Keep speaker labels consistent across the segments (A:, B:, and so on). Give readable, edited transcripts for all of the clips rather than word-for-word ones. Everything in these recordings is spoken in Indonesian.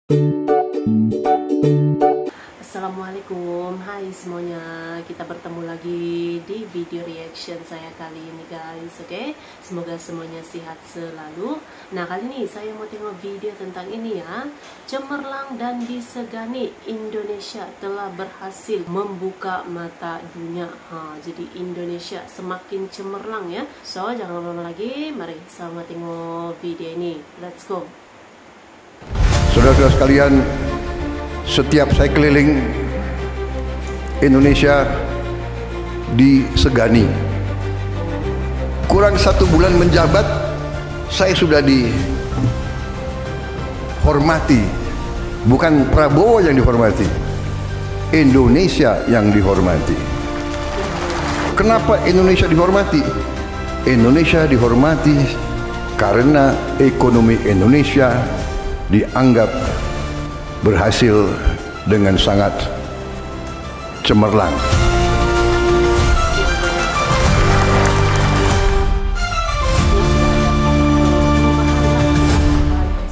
A: Assalamualaikum, hai semuanya. Kita bertemu lagi di video reaction saya kali ini guys. Oke, semoga semuanya sehat selalu. Nah, kali ini saya mau tengok video tentang ini ya. Cemerlang dan disegani, Indonesia telah berhasil membuka mata dunia. Jadi Indonesia semakin cemerlang ya. So, jangan lama lagi, mari sama tengok video ini. Let's go.
B: Saudara-saudara sekalian, setiap saya keliling Indonesia disegani. Kurang 1 bulan menjabat, saya sudah dihormati. Bukan Prabowo yang dihormati, Indonesia yang dihormati. Kenapa Indonesia dihormati? Indonesia dihormati karena ekonomi Indonesia dianggap berhasil dengan sangat cemerlang.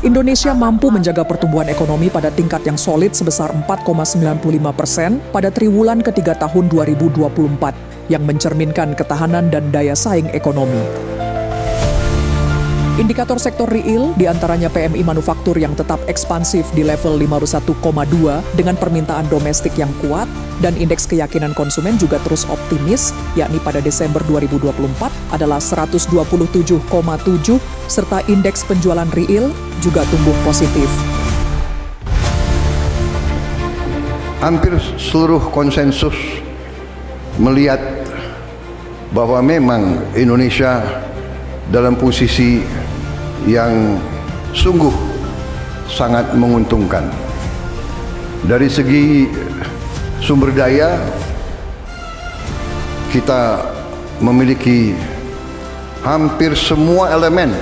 C: Indonesia mampu menjaga pertumbuhan ekonomi pada tingkat yang solid sebesar 4,95% pada triwulan ketiga tahun 2024 yang mencerminkan ketahanan dan daya saing ekonomi. Indikator sektor real, diantaranya PMI manufaktur yang tetap ekspansif di level 51,2 dengan permintaan domestik yang kuat, dan indeks keyakinan konsumen juga terus optimis, yakni pada Desember 2024 adalah 127,7, serta indeks penjualan real juga tumbuh positif.
B: Hampir seluruh konsensus melihat bahwa memang Indonesia dalam posisi yang sungguh sangat menguntungkan. Dari segi sumber daya, kita memiliki hampir semua elemen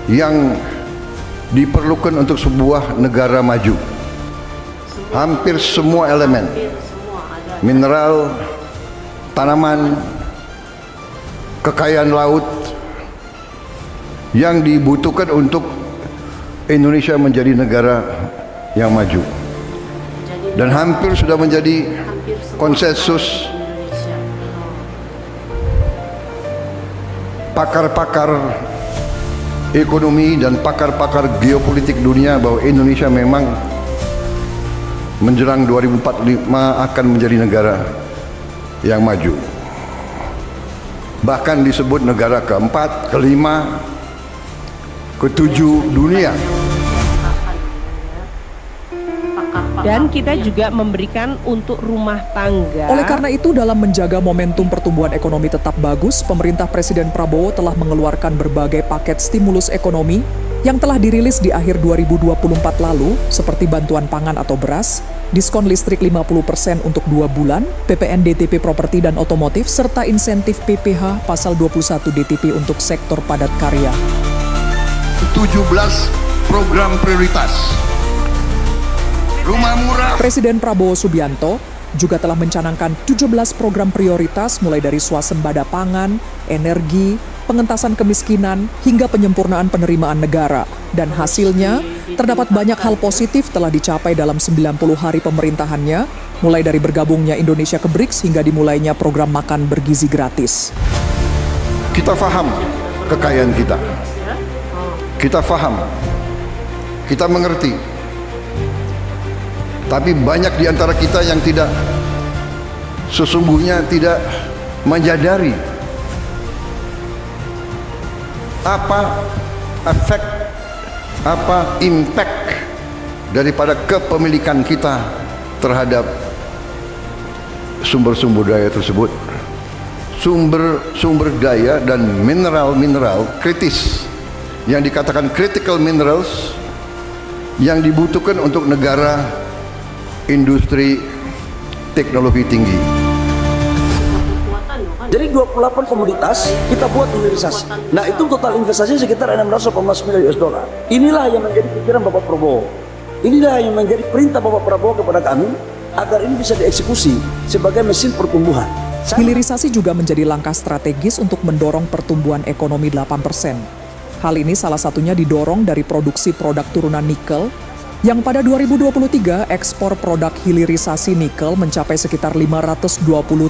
B: yang diperlukan untuk sebuah negara maju. Hampir semua elemen, mineral, tanaman, kekayaan laut, yang dibutuhkan untuk Indonesia menjadi negara yang maju. Dan hampir sudah menjadi konsensus pakar-pakar ekonomi dan pakar-pakar geopolitik dunia bahwa Indonesia memang menjelang 2045 akan menjadi negara yang maju. Bahkan disebut negara keempat, kelima, ketujuh dunia.
D: Dan kita juga memberikan untuk rumah tangga.
C: Oleh karena itu, dalam menjaga momentum pertumbuhan ekonomi tetap bagus, pemerintah Presiden Prabowo telah mengeluarkan berbagai paket stimulus ekonomi yang telah dirilis di akhir 2024 lalu, seperti bantuan pangan atau beras, diskon listrik 50% untuk 2 bulan, PPN DTP properti dan otomotif, serta insentif PPH pasal 21 DTP untuk sektor padat karya.
B: 17 program prioritas. Rumah murah.
C: Presiden Prabowo Subianto juga telah mencanangkan 17 program prioritas mulai dari swasembada pangan, energi, pengentasan kemiskinan, hingga penyempurnaan penerimaan negara. Dan hasilnya, terdapat banyak hal positif telah dicapai dalam 90 hari pemerintahannya, mulai dari bergabungnya Indonesia ke BRICS hingga dimulainya program makan bergizi gratis.
B: Kita paham kekayaan kita. Kita paham, kita mengerti, tapi banyak di antara kita yang sesungguhnya tidak menyadari apa efek, apa impact daripada kepemilikan kita terhadap sumber-sumber daya tersebut. Sumber daya dan mineral-mineral kritis, yang dikatakan critical minerals, yang dibutuhkan untuk negara industri teknologi tinggi.
E: Jadi 28 komoditas kita buat hilirisasi. Nah, itu total investasi sekitar 600,9 miliar US dollar. Inilah yang menjadi pikiran Bapak Prabowo. Inilah yang menjadi perintah Bapak Prabowo kepada kami agar ini bisa dieksekusi sebagai mesin pertumbuhan.
C: Hilirisasi juga menjadi langkah strategis untuk mendorong pertumbuhan ekonomi 8%. Hal ini salah satunya didorong dari produksi produk turunan nikel yang pada 2023 ekspor produk hilirisasi nikel mencapai sekitar 520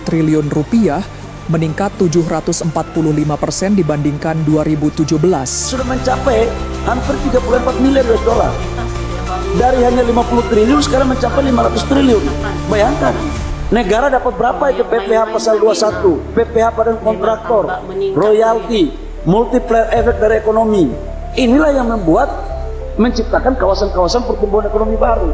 C: triliun rupiah, meningkat 745% dibandingkan 2017.
E: Sudah mencapai hampir 34 miliar US dollar. Dari hanya 50 triliun sekarang mencapai 500 triliun. Bayangkan, negara dapat berapa itu PPh pasal 21, PPh pada kontraktor, royalti, multiplier efek dari ekonomi. Inilah yang membuat menciptakan kawasan-kawasan pertumbuhan ekonomi baru.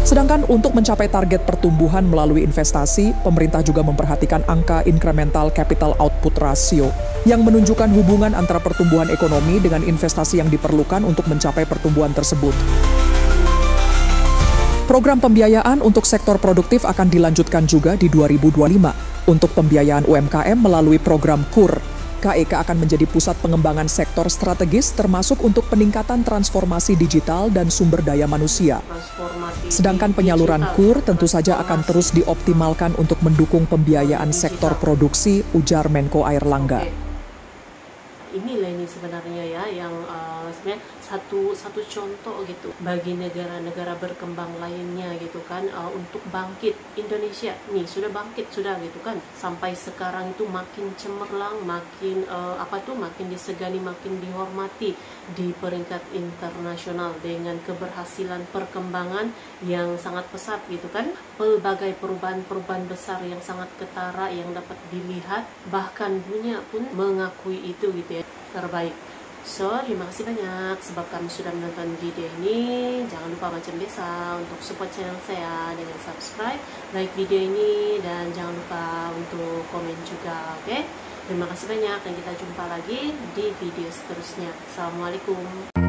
C: Sedangkan untuk mencapai target pertumbuhan melalui investasi, pemerintah juga memperhatikan angka incremental capital output ratio yang menunjukkan hubungan antara pertumbuhan ekonomi dengan investasi yang diperlukan untuk mencapai pertumbuhan tersebut. Program pembiayaan untuk sektor produktif akan dilanjutkan juga di 2025. Untuk pembiayaan UMKM melalui program KUR, KEK akan menjadi pusat pengembangan sektor strategis termasuk untuk peningkatan transformasi digital dan sumber daya manusia. Sedangkan penyaluran KUR tentu saja akan terus dioptimalkan untuk mendukung pembiayaan sektor produksi, ujar Menko Airlangga.
A: Inilah ini sebenarnya ya yang sebenarnya satu contoh gitu bagi negara-negara berkembang lainnya gitu kan, untuk bangkit. Indonesia nih sudah bangkit sudah gitu kan, sampai sekarang itu makin cemerlang, makin makin disegani, makin dihormati di peringkat internasional dengan keberhasilan perkembangan yang sangat pesat gitu kan, pelbagai perubahan besar yang sangat ketara yang dapat dilihat, bahkan dunia pun mengakui itu gitu ya, terbaik. So, terima kasih banyak sebab kamu sudah menonton video ini. Jangan lupa macam biasa untuk support channel saya dengan subscribe, like video ini, dan jangan lupa untuk komen juga, oke? Terima kasih banyak dan kita jumpa lagi di video seterusnya. Assalamualaikum.